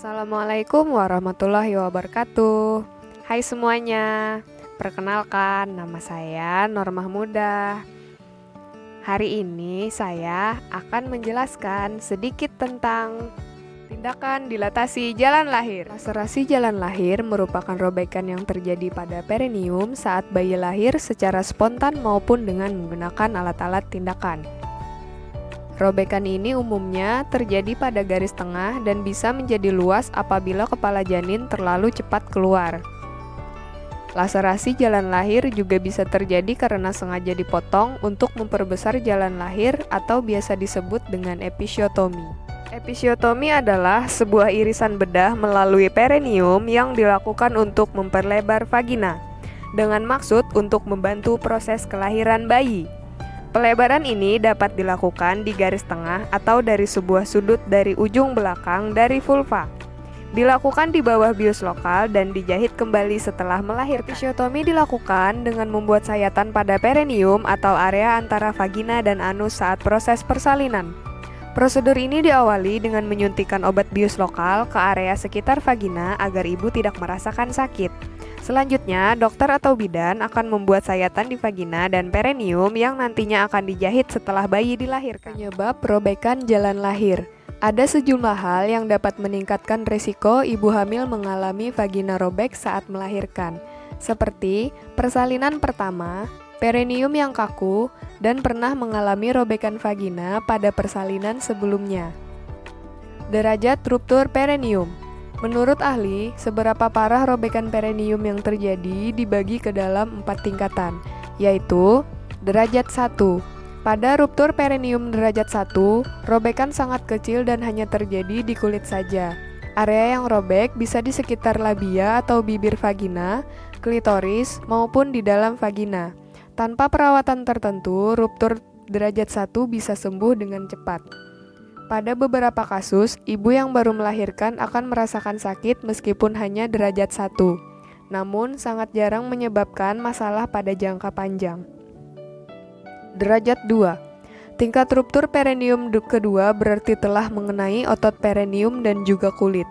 Assalamualaikum warahmatullahi wabarakatuh. Hai semuanya, perkenalkan nama saya Nur Mahmudah. Hari ini saya akan menjelaskan sedikit tentang tindakan dilatasi jalan lahir. Laserasi jalan lahir merupakan robekan yang terjadi pada perineum saat bayi lahir secara spontan maupun dengan menggunakan alat-alat tindakan. Robekan ini umumnya terjadi pada garis tengah dan bisa menjadi luas apabila kepala janin terlalu cepat keluar. Laserasi jalan lahir juga bisa terjadi karena sengaja dipotong untuk memperbesar jalan lahir atau biasa disebut dengan episiotomi. Episiotomi adalah sebuah irisan bedah melalui perineum yang dilakukan untuk memperlebar vagina, dengan maksud untuk membantu proses kelahiran bayi. Pelebaran ini dapat dilakukan di garis tengah atau dari sebuah sudut dari ujung belakang dari vulva. Dilakukan di bawah bius lokal dan dijahit kembali setelah melahirkan. Episiotomi dilakukan dengan membuat sayatan pada perineum atau area antara vagina dan anus saat proses persalinan. Prosedur ini diawali dengan menyuntikkan obat bius lokal ke area sekitar vagina agar ibu tidak merasakan sakit. Selanjutnya, dokter atau bidan akan membuat sayatan di vagina dan perineum yang nantinya akan dijahit setelah bayi dilahirkan. Penyebab robekan jalan lahir. Ada sejumlah hal yang dapat meningkatkan risiko ibu hamil mengalami vagina robek saat melahirkan, seperti persalinan pertama, perineum yang kaku, dan pernah mengalami robekan vagina pada persalinan sebelumnya. Derajat ruptur perineum. Menurut ahli, seberapa parah robekan perineum yang terjadi dibagi ke dalam 4 tingkatan, yaitu derajat 1. Pada ruptur perineum derajat 1, robekan sangat kecil dan hanya terjadi di kulit saja. Area yang robek bisa di sekitar labia atau bibir vagina, klitoris, maupun di dalam vagina. Tanpa perawatan tertentu, ruptur derajat 1 bisa sembuh dengan cepat. Pada beberapa kasus, ibu yang baru melahirkan akan merasakan sakit meskipun hanya derajat 1, namun sangat jarang menyebabkan masalah pada jangka panjang. Derajat 2. Tingkat ruptur perineum kedua berarti telah mengenai otot perineum dan juga kulit.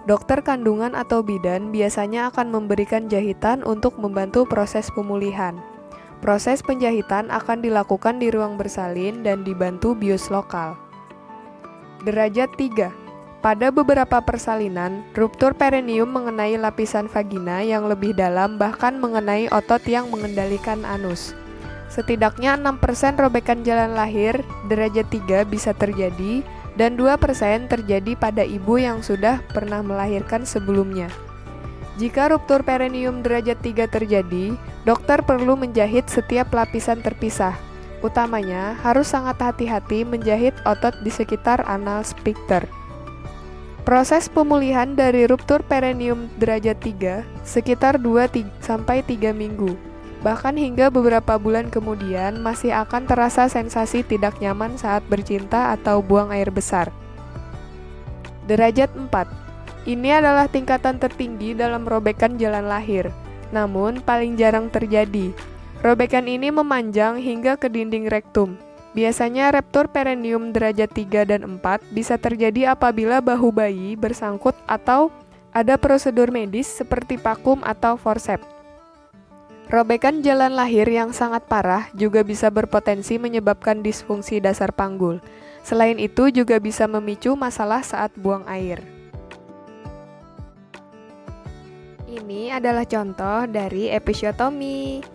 Dokter kandungan atau bidan biasanya akan memberikan jahitan untuk membantu proses pemulihan. Proses penjahitan akan dilakukan di ruang bersalin dan dibantu bius lokal. Derajat 3. Pada beberapa persalinan, ruptur perineum mengenai lapisan vagina yang lebih dalam bahkan mengenai otot yang mengendalikan anus. Setidaknya 6% robekan jalan lahir derajat 3 bisa terjadi dan 2% terjadi pada ibu yang sudah pernah melahirkan sebelumnya. Jika ruptur perineum derajat 3 terjadi, dokter perlu menjahit setiap lapisan terpisah. Utamanya, harus sangat hati-hati menjahit otot di sekitar anal sphincter. Proses pemulihan dari ruptur perineum derajat 3 sekitar 2-3 minggu. Bahkan hingga beberapa bulan kemudian masih akan terasa sensasi tidak nyaman saat bercinta atau buang air besar. Derajat 4. Ini adalah tingkatan tertinggi dalam robekan jalan lahir, namun paling jarang terjadi. Robekan ini memanjang hingga ke dinding rektum. Biasanya ruptur perineum derajat 3 dan 4 bisa terjadi apabila bahu bayi bersangkut atau ada prosedur medis seperti vakum atau forceps. Robekan jalan lahir yang sangat parah juga bisa berpotensi menyebabkan disfungsi dasar panggul. Selain itu juga bisa memicu masalah saat buang air. Ini adalah contoh dari episiotomi.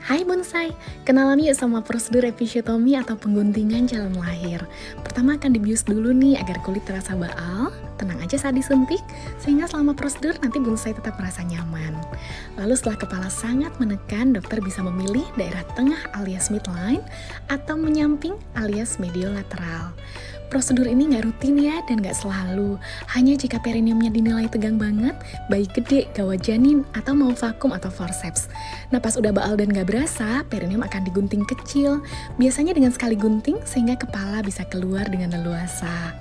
Hai bonsai, kenalan yuk sama prosedur episiotomi atau pengguntingan jalan lahir. Pertama akan dibius dulu nih agar kulit terasa baal, tenang aja saat disuntik, sehingga selama prosedur nanti bonsai tetap merasa nyaman. Lalu setelah kepala sangat menekan, dokter bisa memilih daerah tengah alias midline atau menyamping alias mediolateral. Prosedur ini nggak rutin ya dan nggak selalu. Hanya jika perineumnya dinilai tegang banget, bayi gede, gawat janin, atau mau vakum atau forceps. Nah pas udah baal dan nggak berasa, perineum akan digunting kecil. Biasanya dengan sekali gunting sehingga kepala bisa keluar dengan leluasa.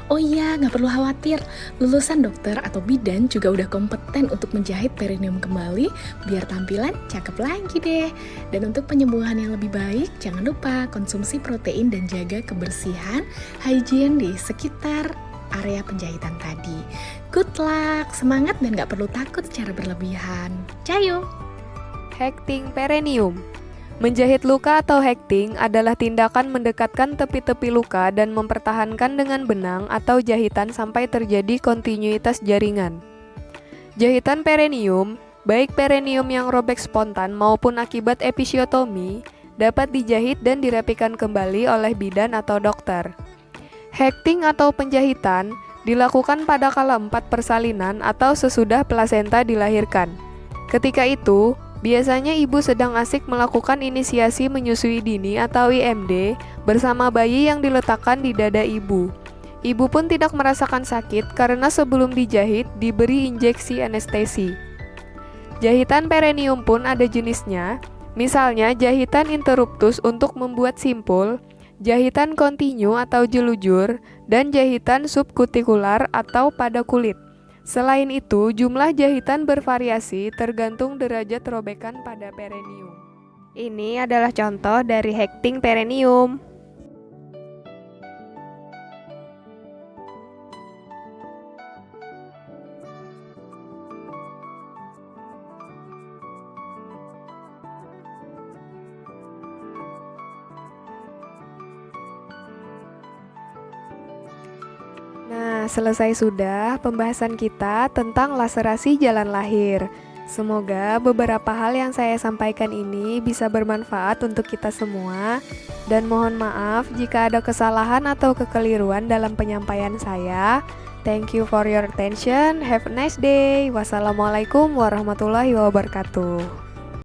Oh iya, nggak perlu khawatir. Lulusan dokter atau bidan juga udah kompeten untuk menjahit perineum kembali biar tampilan cakep lagi deh. Dan untuk penyembuhan yang lebih baik, jangan lupa konsumsi protein dan jaga kebersihan, hygiene di sekitar area penjahitan tadi. Good luck, semangat dan gak perlu takut secara berlebihan. Cayo! Hekting perineum. Menjahit luka atau hekting adalah tindakan mendekatkan tepi-tepi luka dan mempertahankan dengan benang atau jahitan sampai terjadi kontinuitas jaringan. Jahitan perineum, baik perineum yang robek spontan maupun akibat episiotomi, dapat dijahit dan dirapikan kembali oleh bidan atau dokter. Hekting atau penjahitan dilakukan pada kala 4 persalinan atau sesudah plasenta dilahirkan. Ketika itu, biasanya ibu sedang asik melakukan inisiasi menyusui dini atau IMD bersama bayi yang diletakkan di dada ibu. Ibu pun tidak merasakan sakit karena sebelum dijahit diberi injeksi anestesi. Jahitan perineum pun ada jenisnya, misalnya jahitan interruptus untuk membuat simpul, jahitan kontinu atau jelujur, dan jahitan subkutikular atau pada kulit. Selain itu, jumlah jahitan bervariasi tergantung derajat robekan pada perineum. Ini adalah contoh dari hekting perineum. Nah, selesai sudah pembahasan kita tentang laserasi jalan lahir. Semoga beberapa hal yang saya sampaikan ini bisa bermanfaat untuk kita semua. Dan mohon maaf jika ada kesalahan atau kekeliruan dalam penyampaian saya. Thank you for your attention. Have a nice day. Wassalamualaikum warahmatullahi wabarakatuh.